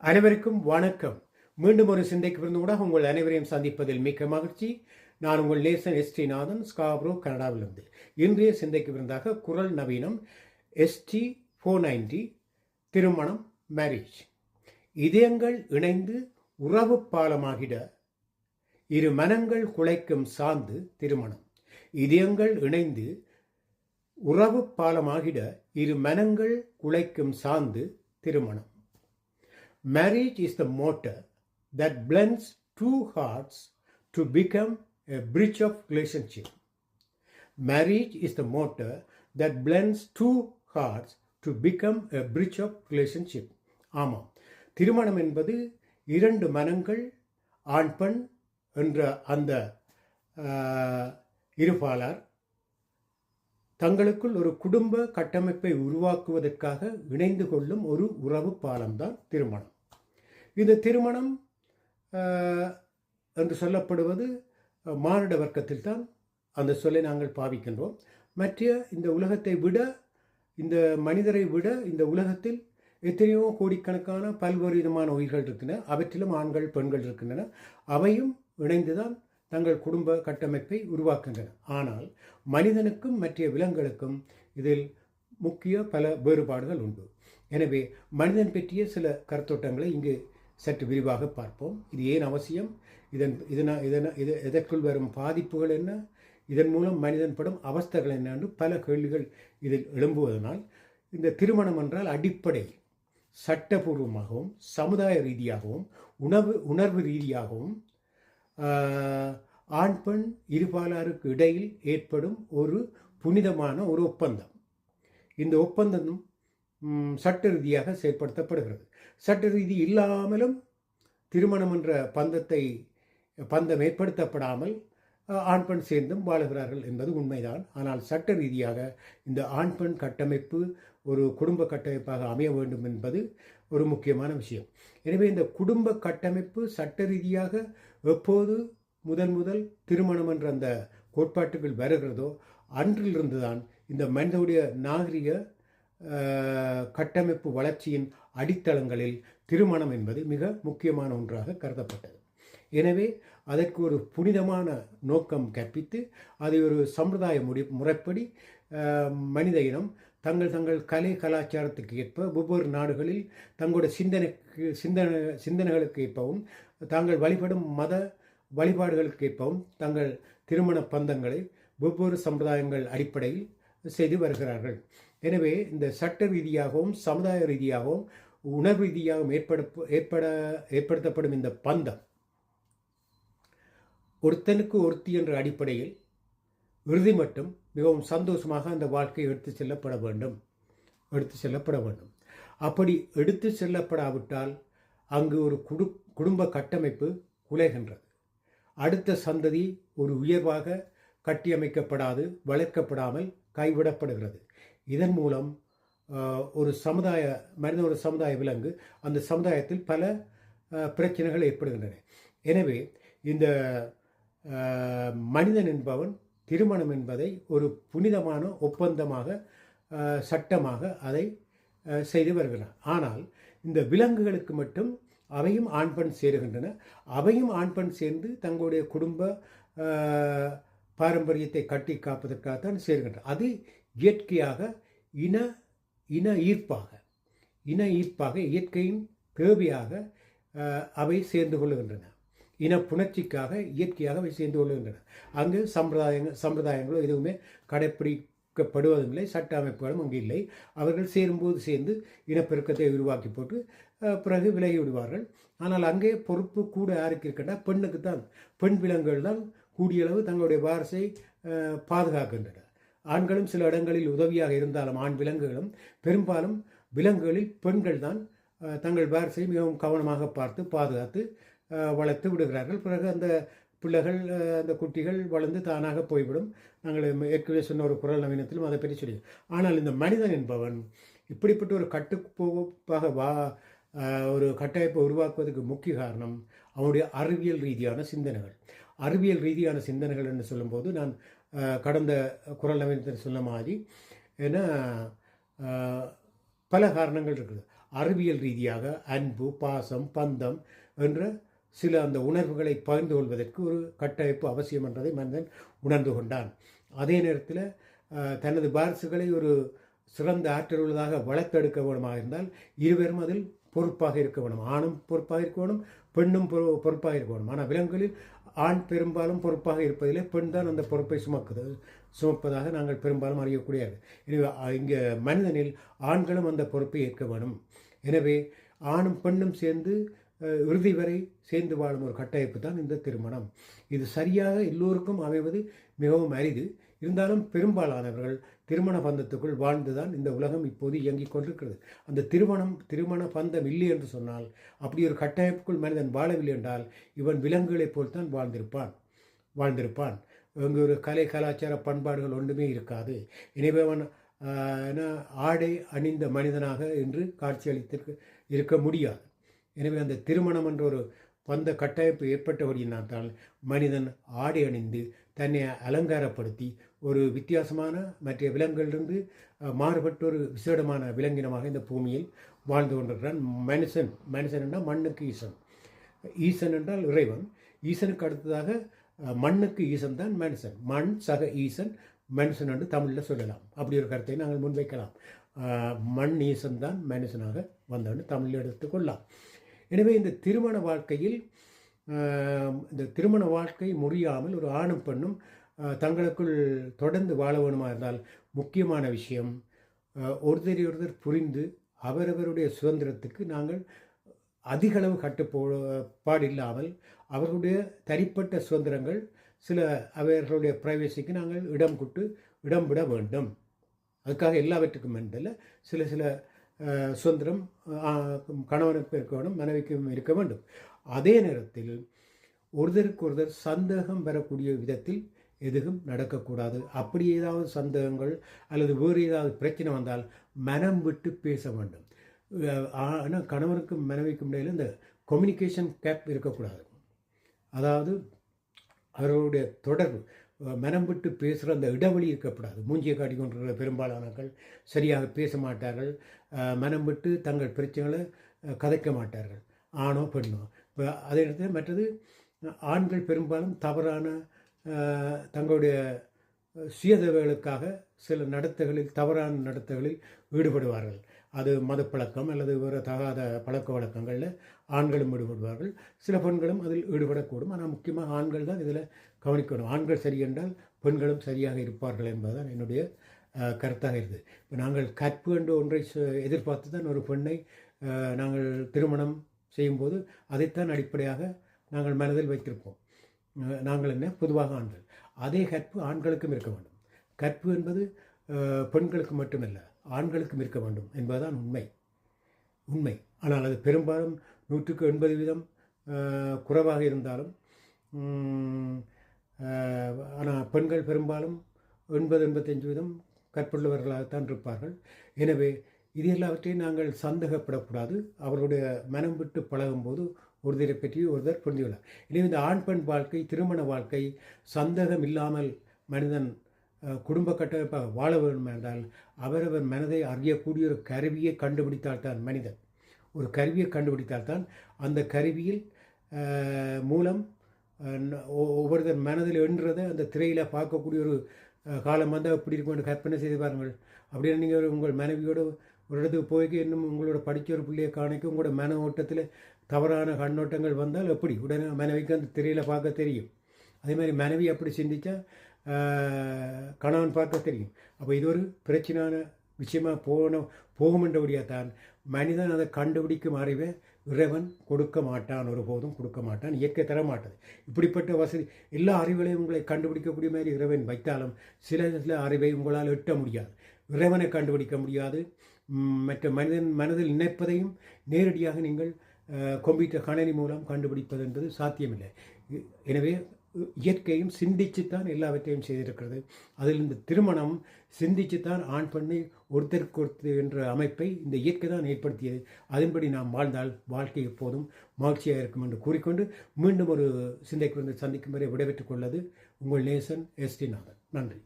அனைவருக்கும் வணக்கம். மீண்டும் ஒரு சிந்தைக்கு விருந்தூடாக உங்கள் அனைவரையும் சந்திப்பதில் மிக்க மகிழ்ச்சி. நான் உங்கள் நேசன் எஸ்டிநாதன், ஸ்காப்ரோ, கனடாவிலிருந்து. இன்றைய சிந்தைக்கு விருந்தாக குரல் நவீனம் ST 490 திருமணம், மேரேஜ். இதயங்கள் இணைந்து உறவு பாலமாகிட இரு மனங்கள் குலைக்கும் சார்ந்து திருமணம். இதயங்கள் இணைந்து உறவு பாலமாகிட இரு மனங்கள் குலைக்கும் சார்ந்து திருமணம். Marriage is the motor that blends two hearts to become a bridge of relationship. Marriage is the motor that blends two hearts to become a bridge of relationship. ஆமாம், திருமணம் என்பது இரண்டு மனங்கள், ஆண் பெண் என்ற அந்த இருபாலார் தங்களுக்குள் ஒரு குடும்ப கட்டமைப்பை உருவாக்குவதற்காக இணைந்து கொள்ளும் ஒரு உறவு பாலம்தான் திருமணம். இந்த திருமணம் என்று சொல்லப்படுவது மானிட வர்க்கத்தில் தான் அந்த சொல்லை நாங்கள் பாவிக்கின்றோம். மற்ற இந்த உலகத்தை விட, இந்த மனிதரை விட இந்த உலகத்தில் எத்தனையோ கோடிக்கணக்கான பல்வேறு விதமான உயிர்கள் இருக்கின்றன. அவற்றிலும் ஆண்கள் பெண்கள் இருக்கின்றன. அவையும் இணைந்துதான் தங்கள் குடும்ப கட்டமைப்பை உருவாக்குகின்றன. ஆனால் மனிதனுக்கும் மற்ற விலங்குகளுக்கும் இதில் முக்கிய பல வேறுபாடுகள் உண்டு. எனவே மனிதன் பற்றிய சில கருத்தோட்டங்களை இங்கு சற்று விரிவாக பார்ப்போம். இது ஏன் அவசியம், இதற்குள் வரும் பாதிப்புகள் என்ன, இதன் மூலம் மனிதன் படும் அவஸ்தைகள் என்ன என்று பல கேள்விகள் இதில் எழும்புவதனால் இந்த திருமணம் என்றால் அடிப்படை சட்டபூர்வமாகவும் சமுதாய ரீதியாகவும் உணர்வு ரீதியாகவும் ஆண் பெண் இருபாலாருக்கு இடையில் ஏற்படும் ஒரு புனிதமான ஒரு ஒப்பந்தம். இந்த ஒப்பந்தம் சட்ட ரீதியாக செயல்படுத்தப்படுகிறது. சட்ட ரீதி இல்லாமலும் திருமணம் என்ற பந்தம் ஏற்படுத்தப்படாமல் ஆண் பெண் சேர்ந்தும் வாழுகிறார்கள் என்பது உண்மைதான். ஆனால் சட்ட ரீதியாக இந்த ஆண் பெண் கட்டமைப்பு ஒரு குடும்ப கட்டமைப்பாக அமைய வேண்டும் என்பது ஒரு முக்கியமான விஷயம். எனவே இந்த குடும்ப கட்டமைப்பு சட்ட ரீதியாக எப்போது முதல் திருமணம் என்ற அந்த கோட்பாட்டுகள் வருகிறதோ அன்றிலிருந்துதான் இந்த மனிதனுடைய நாகரிக கட்டமைப்பு வளர்ச்சியின் அடித்தளங்களில் திருமணம் என்பது மிக முக்கியமான ஒன்றாக கருதப்பட்டது. எனவே அதற்கு ஒரு புனிதமான நோக்கம் கற்பித்து அதை ஒரு சம்பிரதாய முறைப்படி மனித இனம் தங்கள் கலை கலாச்சாரத்துக்கு ஏற்ப ஒவ்வொரு நாடுகளில் தங்களுடைய சிந்தனைகளுக்கு ஏற்பவும் தாங்கள் வழிபடும் மத வழிபாடுகளுக்கு ஏற்பவும் தங்கள் திருமண பந்தங்களை ஒவ்வொரு சம்பிரதாயங்கள் அடிப்படையில் செய்து வருகிறார்கள். எனவே இந்த சட்ட ரீதியாகவும் சமுதாய ரீதியாகவும் உணர்வு ரீதியாகவும் ஏற்படுத்தப்படும் இந்த பந்தம் ஒருத்தனுக்கு ஒருத்தி என்ற அடிப்படையில் இறுதி மட்டும் மிகவும் சந்தோஷமாக அந்த வாழ்க்கையை எடுத்து செல்லப்பட வேண்டும். அப்படி எடுத்து செல்லப்படாவிட்டால் அங்கு ஒரு குடும்ப கட்டமைப்பு குலைகின்றது. அடுத்த சந்ததி ஒரு உயர்வாக கட்டியமைக்கப்படாது, வளர்க்கப்படாமல் கைவிடப்படுகிறது. இதன் மூலம் ஒரு சமுதாய விலங்கு அந்த சமுதாயத்தில் பல பிரச்சனைகள் ஏற்படுகின்றன. எனவே இந்த மனிதன் என்பவன் திருமணம் என்பதை ஒரு புனிதமான ஒப்பந்தமாக சட்டமாக அதை செய்து வருகிறான். ஆனால் இந்த விலங்குகளுக்கு மட்டும் அவையும் ஆண் பெண் சேருகின்றன. அவையும் ஆண் பெண் சேர்ந்து தங்களுடைய குடும்ப பாரம்பரியத்தை கட்டி காப்பதற்காகத்தான் சேர்கின்றன. அது இயற்கையாக இன ஈர்ப்பாக இயற்கையின் தேவையாக அவை சேர்ந்து கொள்ளுகின்றன. இன புணர்ச்சிக்காக இயற்கையாக அவை சேர்ந்து கொள்ளுகின்றன. அங்கு சம்பிரதாயங்களோ எதுவுமே கடைப்பிடிக்கப்படுவதில்லை, சட்ட அமைப்புகளும் அங்கு இல்லை. அவர்கள் சேரும்போது சேர்ந்து இனப்பெருக்கத்தை உருவாக்கி போட்டு பிறகு விலகி விடுவார்கள். ஆனால் அங்கே பொறுப்பு கூட யாருக்கு இருக்கின்றன? பெண்ணுக்கு தான். பெண் விலங்குகள் தான் கூடியளவு தங்களுடைய வாரிசை பாதுகாக்கின்றன. ஆண்களும் சில இடங்களில் உதவியாக இருந்தாலும் ஆண் விலங்குகளும் பெரும்பாலும் விலங்குகளில் பெண்கள் தான் தங்கள் வாரிசை மிகவும் கவனமாக பார்த்து பாதுகாத்து வளர்த்து விடுகிறார்கள். பிறகு அந்த பிள்ளைகள் அந்த குட்டிகள் வளர்ந்து தானாக போய்விடும். நாங்கள் ஏற்கனவே சொன்ன ஒரு குரல் நவீனத்திலும் அதை பற்றி சொல்லி. ஆனால் இந்த மனிதன் என்பவன் இப்படிப்பட்ட ஒரு கட்டுக்கோப்பாக ஒரு கட்டமைப்பை உருவாக்குவதற்கு முக்கிய காரணம் அவனுடைய அறிவியல் ரீதியான சிந்தனைகள் என்று சொல்லும்போது நான் கடந்த குரல் நவீனத்தில் சொன்ன மாதிரி ஏன்னா பல காரணங்கள் இருக்குது. அறிவியல் ரீதியாக அன்பு, பாசம், பந்தம் என்ற சில அந்த உணர்வுகளை பகிர்ந்து கொள்வதற்கு ஒரு கட்டமைப்பு அவசியம் என்றதை மனிதன் உணர்ந்து கொண்டான். அதே நேரத்தில் தனது வாரிசுகளை ஒரு சிறந்த ஆற்றல் உள்ளதாக வளர்த்தெடுக்க வேணுமாக இருந்தால் இருவரும் அதில் பொறுப்பாக இருக்க வேணும். ஆணும் பொறுப்பாக இருக்க வேணும், பெண்ணும் பொறுப்பாக இருக்க வேணும். ஆனால் விலங்குகளில் ஆண் பெரும்பாலும் பொறுப்பாக இருப்பதிலே பெண் தான் அந்த பொறுப்பை சுமப்பதாக நாங்கள் பெரும்பாலும் அறியக்கூடியது. எனவே இங்கே மனிதனில் ஆண்களும் அந்த பொறுப்பை ஏற்க வேணும். எனவே ஆணும் பெண்ணும் சேர்ந்து இறுதி வரை சேர்ந்து வாழும் ஒரு கட்டமைப்பு தான் இந்த திருமணம். இது சரியாக எல்லோருக்கும் அமைவது மிகவும் அரிது. இருந்தாலும் பெரும்பாலானவர்கள் திருமண பந்தத்துக்குள் வாழ்ந்துதான் இந்த உலகம் இப்போது இயங்கிக் கொண்டிருக்கிறது. அந்த திருமண பந்தம் இல்லை என்று சொன்னால், அப்படி ஒரு கட்டமைப்புக்குள் மனிதன் வாழவில்லை என்றால் இவன் விலங்குகளைப் போல்தான் வாழ்ந்திருப்பான். இங்கு ஒரு கலை கலாச்சார பண்பாடுகள் ஒன்றுமே இருக்காது. எனவே அவன் ஆடை அணிந்த மனிதனாக இன்று காட்சியளித்து இருக்க முடியாது. எனவே அந்த திருமணம் என்ற ஒரு பந்த கட்டமைப்பு ஏற்பட்டபடியினால் மனிதன் ஆடை அணிந்து தன்னை அலங்காரப்படுத்தி ஒரு வித்தியாசமான மற்ற விலங்குகளிலிருந்து மாறுபட்ட ஒரு விசேடமான விலங்கினமாக இந்த பூமியில் வாழ்ந்து கொண்டிருக்கிறான் மனுஷன் என்றால் மண்ணுக்கு ஈசன் என்றால் இறைவன். ஈசனுக்கு அடுத்ததாக மண்ணுக்கு ஈசன் தான் மனுஷன். மண் சக ஈசன் மனுஷன் என்று தமிழில் சொல்லலாம். அப்படி ஒரு கருத்தை நாங்கள் முன்வைக்கலாம். மண் ஈசன் தான் மனுஷனாக வந்தவன்னு தமிழில் எடுத்துக்கொள்ளலாம். எனவே இந்த திருமண வாழ்க்கை முறியாமல் ஒரு ஆணும் பெண்ணும் தங்களுக்குள் தொடர்ந்து வாழ வேணுமா இருந்தால் முக்கியமான விஷயம், ஒருத்தர் புரிந்து அவரவருடைய சுதந்திரத்துக்கு நாங்கள் அதிகளவு கட்டுப்பாடு இல்லாமல் அவர்களுடைய தனிப்பட்ட சுதந்திரங்கள் சில அவர்களுடைய பிரைவசிக்கு நாங்கள் இடம் விட வேண்டும். அதுக்காக எல்லாவற்றுக்கும் என்றல்ல, சில சுதந்திரம் கணவனுக்கு இருக்க வேண்டும், மனைவிக்கும் இருக்க வேண்டும். அதே நேரத்தில் ஒருத்தருக்கு சந்தேகம் வரக்கூடிய விதத்தில் எதுவும் நடக்கக்கூடாது. அப்படி ஏதாவது சந்தேகங்கள் அல்லது வேறு ஏதாவது பிரச்சனை வந்தால் மனம் விட்டு பேச வேண்டும். ஆனால் கணவனுக்கும் மனைவிக்கும் இடையில் இந்த கம்யூனிகேஷன் கேப் இருக்கக்கூடாது. அதாவது அவர்களுடைய தொடர்பு மனம் விட்டு பேசுகிற அந்த இடைவெளி இருக்கக்கூடாது. மூஞ்சியை காட்டிக்கொண்டிருக்கிற பெரும்பாலானவர்கள் சரியாக பேச மாட்டார்கள். மனம் விட்டு தங்கள் பிரச்சனைகளை கதைக்க மாட்டார்கள், ஆணோ பெண்ணோ. இப்போ அதே நேரத்தில் மற்றது, ஆண்கள் பெரும்பாலும் தவறான தங்களுடைய சுயதேவைகளுக்காக சில தவறான நடத்தைகளில் ஈடுபடுவார்கள். அது மதப்பழக்கம் அல்லது வேறு தகாத பழக்க வழக்கங்களில் ஆண்களும் ஈடுபடுவார்கள். சில பெண்களும் அதில் ஈடுபடக்கூடும். ஆனால் முக்கியமாக ஆண்கள் தான் இதில் கவனிக்கணும். ஆண்கள் சரி என்றால் பெண்களும் சரியாக இருப்பார்கள் என்பதுதான் என்னுடைய கருத்தாக இருக்குது. இப்போ நாங்கள் கற்பு என்று ஒன்றை எதிர்பார்த்து தான் ஒரு பெண்ணை நாங்கள் திருமணம் செய்யும்போது அதைத்தான் அடிப்படையாக நாங்கள் மனதில் வைத்திருப்போம். நாங்கள் என்ன, பொதுவாக ஆண்கள். அதே கற்பு ஆண்களுக்கும் இருக்க வேண்டும். கற்பு என்பது பெண்களுக்கு மட்டுமல்ல, ஆண்களுக்கும் இருக்க வேண்டும் என்பதுதான் உண்மை. ஆனால் அது பெரும்பாலும் 180% குறைவாக இருந்தாலும், ஆனால் பெண்கள் பெரும்பாலும் 80-85% கற்புள்ளவர்களாகத்தான் இருப்பார்கள். எனவே இது எல்லாவற்றையும் நாங்கள் சந்தேகப்படக்கூடாது. அவருடைய மனம் விட்டு பழகும்போது ஒருத்தரை பற்றி ஒருத்தர் புரிந்து கொள்ளார். எனவே இந்த ஆண் பெண் வாழ்க்கை, திருமண வாழ்க்கை சந்தேகம் இல்லாமல் மனிதன் குடும்ப கட்டமைப்பாக வாழ வேண்டும் என்றால் அவரவர் மனதை அறியக்கூடிய ஒரு கருவியை கண்டுபிடித்தால்தான் மனிதன் ஒரு கருவியை கண்டுபிடித்தால்தான் அந்த கருவியில் மூலம் ஒவ்வொருத்தர் மனதில் எண்ணுறதை அந்த திரையில் பார்க்கக்கூடிய ஒரு காலம் வந்தால் எப்படி இருக்கும் கற்பனை செய்து பாருங்கள். அப்படின்னு நீங்கள் உங்கள் மனைவியோடு ஒரு இடத்துக்கு போய்க்கு இன்னும் உங்களோட படித்த ஒரு பிள்ளையை காணிக்க உங்களோட மன ஓட்டத்தில் தவறான கண்ணோட்டங்கள் வந்தால் எப்படி உடனே மனைவிக்கு அந்த திரையில் பார்க்க தெரியும். அதே மாதிரி மனைவி அப்படி சிந்தித்தா கணவன் பார்க்க தெரியும். அப்போ இது ஒரு பிரச்சனையான விஷயமாக போகுமென்றபடியாக தான் மனிதன் அதை கண்டுபிடிக்கும் அறிவை இறைவன் கொடுக்க மாட்டான், ஒருபோதும் கொடுக்க மாட்டான், இயற்கை தர மாட்டது. இப்படிப்பட்ட வசதி எல்லா அறிவுகளையும் உங்களை கண்டுபிடிக்கக்கூடிய மாதிரி இறைவன் வைத்தாலும் சில அறிவை உங்களால் எட்ட முடியாது. இறைவனை கண்டுபிடிக்க முடியாது. மற்ற மனதில் நினைப்பதையும் நேரடியாக நீங்கள் கம்ப்யூட்டர் கணினி மூலம் கண்டுபிடிப்பது என்பது சாத்தியமில்லை. எனவே இயற்கையும் சிந்திச்சுத்தான் எல்லாவற்றையும் செய்திருக்கிறது. அதில் இந்த திருமணம் சிந்திச்சுத்தான் ஆண் பெண்ணை ஒருத்தருக்கு என்ற அமைப்பை இந்த இயற்கை தான் ஏற்படுத்தியது. அதன்படி நாம் வாழ்ந்தால் வாழ்க்கை எப்போதும் மகிழ்ச்சியாக இருக்கும் என்று கூறிக்கொண்டு மீண்டும் ஒரு சிந்தைக்கு வந்து சந்திக்கும் வரை விடைபெற்றுக் கொள்வது உங்கள் நேசன் எஸ்டி நாதன். நன்றி.